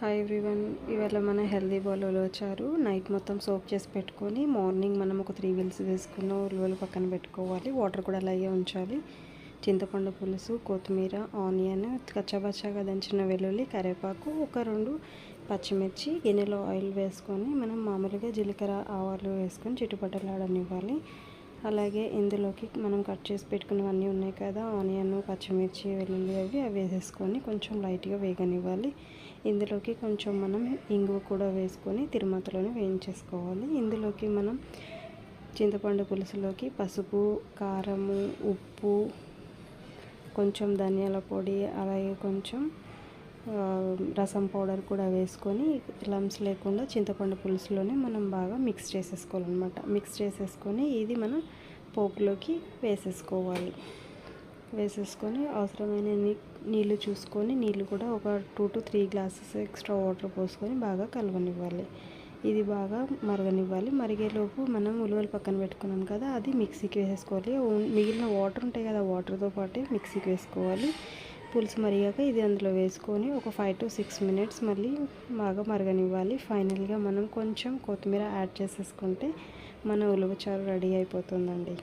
Hi everyone, ఇవాళ మన healthy bowl ఉలవచారు night మొత్తం సోక్ చేసి పెట్టుకొని మార్నింగ్ మనం ఒక 3 విజిల్స్ వేసుకున్న ఉలవలు పక్కన పెట్టుకోవాలి. వాటర్ కూడా అలాగే ఉంచాలి. చింతపండు పులుసు, కొత్తిమీర, ఆనియన్, కచ్చాబచ్చాగా దంచిన వెల్లుల్లి, కరివేపాకు, ఒక 2 పచ్చిమిర్చి, గిన్నెలో ఆయిల్ వేసుకొని మనం మామూలుగా జీలకర్ర ఆవాలు వేసుకొని చిట్టుపట్టలాడనివ్వాలి. అలాగే ఇందులోకి మనం కట్ చేసి పెట్టుకున్నవన్నీ ఉన్నాయి కదా, ఆనియన్, పచ్చిమిర్చి, వెల్లుల్లి అవి వేసేసుకొని కొంచెం లైట్గా వేగనివ్వాలి. ఇందులోకి కొంచెం మనం ఇంగువ కూడా వేసుకొని తిరుమతలోనే వేయించేసుకోవాలి. ఇందులోకి మనం చింతపండు పులుసులోకి పసుపు, కారము, ఉప్పు, కొంచెం ధనియాల పొడి, అలాగే కొంచెం రసం పౌడర్ కూడా వేసుకొని లమ్స్ లేకుండా చింతపండు పులుసులోనే మనం బాగా మిక్స్ చేసేసుకోవాలన్నమాట. మిక్స్ చేసేసుకొని ఇది మనం పోపులోకి వేసేసుకోవాలి. వేసేసుకొని అవసరమైన నీళ్ళు చూసుకొని నీళ్ళు కూడా ఒక 2 to 3 గ్లాసెస్ ఎక్స్ట్రా వాటర్ పోసుకొని బాగా కలవనివ్వాలి. ఇది బాగా మరగనివ్వాలి. మరిగేలోపు మనం ఉలవలు పక్కన పెట్టుకున్నాం కదా, అది మిక్సీకి వేసేసుకోవాలి. మిగిలిన వాటర్ ఉంటాయి కదా, వాటర్తో పాటే మిక్సీకి వేసుకోవాలి. పులుసు మరిగాక ఇది అందులో వేసుకొని ఒక 5 to 6 మినిట్స్ మళ్ళీ బాగా మరగనివ్వాలి. ఫైనల్గా మనం కొంచెం కొత్తిమీర యాడ్ చేసేసుకుంటే మన ఉలవచారు రెడీ అయిపోతుందండి.